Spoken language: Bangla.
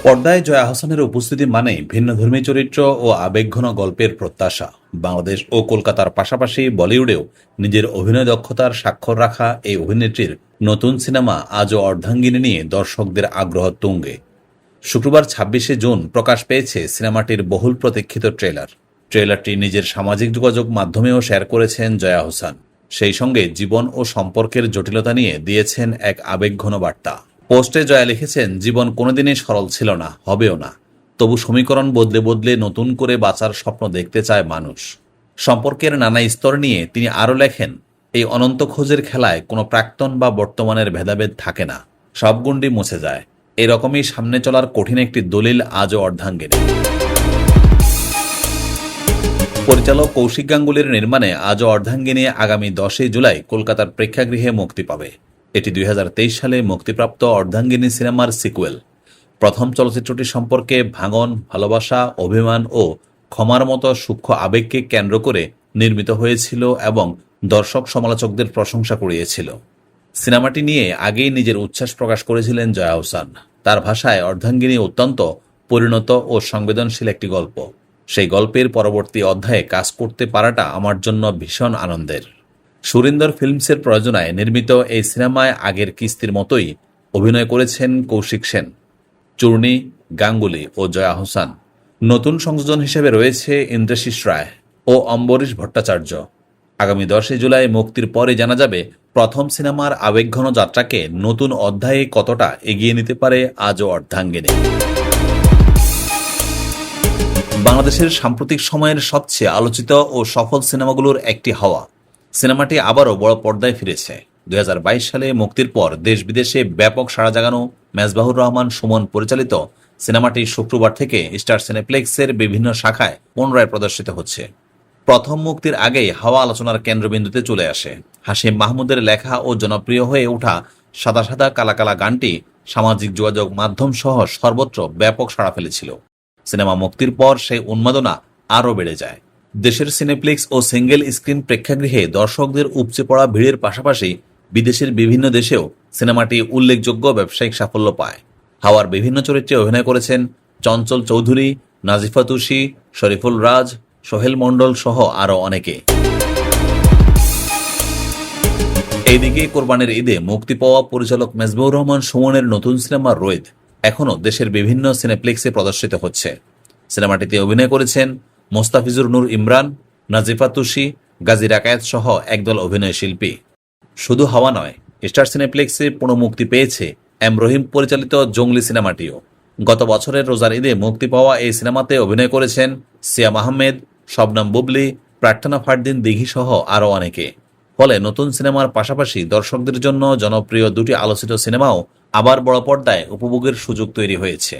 পর্দায় জয়া আহসানের উপস্থিতি মানেই ভিন্নধর্মী চরিত্র ও আবেগঘন গল্পের প্রত্যাশা। বাংলাদেশ ও কলকাতার পাশাপাশি বলিউডেও নিজের অভিনয় দক্ষতার স্বাক্ষর রাখা এই অভিনেত্রীর নতুন সিনেমা আজও অর্ধাঙ্গিনী নিয়ে দর্শকদের আগ্রহ তুঙ্গে। শুক্রবার ২৬শে জুন প্রকাশ পেয়েছে সিনেমাটির বহুল প্রতীক্ষিত ট্রেলারটি নিজের সামাজিক যোগাযোগ মাধ্যমেও শেয়ার করেছেন জয়া আহসান। সেই সঙ্গে জীবন ও সম্পর্কের জটিলতা নিয়ে দিয়েছেন এক আবেগঘন বার্তা। পোস্টে জয়া লিখেছেন, জীবন কোনোদিনই সরল ছিল না, হবেও না। তবু সমীকরণ বদলে বদলে নতুন করে বাঁচার স্বপ্ন দেখতে চায় মানুষ। সম্পর্কের নানা স্তর নিয়ে তিনি আরও লেখেন, এই অনন্ত খোঁজের খেলায় কোনো প্রাক্তন বা বর্তমানের ভেদাভেদ থাকে না, সব গণ্ডি মুছে যায়। এরকমই সামনে চলার কঠিন একটি দলিল আজও অর্ধাঙ্গিনী। পরিচালক কৌশিক গাঙ্গুলির নির্মাণে আজও অর্ধাঙ্গিনী আগামী 10ই জুলাই কলকাতার প্রেক্ষাগৃহে মুক্তি পাবে। এটি 2023 সালে মুক্তিপ্রাপ্ত অর্ধাঙ্গিনী সিনেমার সিকুয়েল। প্রথম চলচ্চিত্রটি সম্পর্কে ভাঙন, ভালোবাসা, অভিমান ও ক্ষমার মতো সূক্ষ্ম আবেগকে কেন্দ্র করে নির্মিত হয়েছিল এবং দর্শক সমালোচকদের প্রশংসা কুড়িয়েছিল। সিনেমাটি নিয়ে আগেই নিজের উচ্ছ্বাস প্রকাশ করেছিলেন জয়া আহসান। তার ভাষায় অর্ধাঙ্গিনী অত্যন্ত পরিণত ও সংবেদনশীল একটি গল্প। সেই গল্পের পরবর্তী অধ্যায়ে কাজ করতে পারাটা আমার জন্য ভীষণ আনন্দের। সুরিন্দর ফিল্মসের প্রযোজনায় নির্মিত এই সিনেমায় আগের কিস্তির মতোই অভিনয় করেছেন কৌশিক সেন, চূর্ণী, গাঙ্গুলি ও জয়া আহসান। নতুন সংযোজন হিসেবে রয়েছে ইন্দ্রাশিস রায় ও অম্বরীশ ভট্টাচার্য। আগামী 10ই জুলাই মুক্তির পরে জানা যাবে প্রথম সিনেমার আবেগঘন যাত্রাকে নতুন অধ্যায়ে কতটা এগিয়ে নিতে পারে আজও অর্ধাঙ্গিনী। বাংলাদেশের সাম্প্রতিক সময়ের সবচেয়ে আলোচিত ও সফল সিনেমাগুলোর একটি হওয়া সিনেমাটি আবারও বড় পর্দায় ফিরেছে। 2022 সালে মুক্তির পর দেশ বিদেশে ব্যাপক সাড়া জাগানো মেজবাহুর রহমান সুমন পরিচালিত সিনেমাটি শুক্রবার থেকে স্টার সিনেপ্লেক্সের বিভিন্ন শাখায় পুনরায় প্রদর্শিত হচ্ছে। প্রথম মুক্তির আগেই হাওয়া আলোচনার কেন্দ্রবিন্দুতে চলে আসে। হাশিম মাহমুদের লেখা ও জনপ্রিয় হয়ে ওঠা সাদা সাদা কালা কালা গানটি সামাজিক যোগাযোগ মাধ্যম সহ সর্বত্র ব্যাপক সাড়া ফেলেছিল। সিনেমা মুক্তির পর সেই উন্মাদনা আরও বেড়ে যায়। দেশের সিনেপ্লেক্স ও সিঙ্গেল স্ক্রিন প্রেক্ষাগৃহে দর্শকদের উপচে পড়া ভিড়ের পাশাপাশি বিদেশের বিভিন্ন দেশেও সিনেমাটি উল্লেখযোগ্য ব্যবসায়িক সাফল্য পায়। হাওয়ার বিভিন্ন চরিত্রে অভিনয় করেছেন চঞ্চল চৌধুরী, নাজিফা তুষি, শরীফুল রাজ, সোহেল মণ্ডল সহ আরও অনেকে। এইদিকে কোরবানির ঈদে মুক্তি পাওয়া পরিচালক মেজবাহুর রহমান সুমনের নতুন সিনেমা রোয়েদ এখনও দেশের বিভিন্ন সিনেপ্লেক্সে প্রদর্শিত হচ্ছে। সিনেমাটিতে অভিনয় করেছেন মোস্তাফিজুর নূর ইমরান, নাজিফা তুষি, গাজী রাকায়েত সহ একদল অভিনয় শিল্পী। শুধু হাওয়া নয়, স্টার সিনেপ্লেক্সে পুনঃমুক্তি পেয়েছে এম রহিম পরিচালিত জঙ্গলি সিনেমাটিও। গত বছরের রোজার ঈদে মুক্তি পাওয়া এই সিনেমাতে অভিনয় করেছেন সিয়াম আহমেদ, শবনম বুবলি, প্রার্থনা ফারদিন দিঘি সহ আরও অনেকে। ফলে নতুন সিনেমার পাশাপাশি দর্শকদের জন্য জনপ্রিয় দুটি আলোচিত সিনেমাও আবার বড় পর্দায় উপভোগের সুযোগ তৈরি হয়েছে।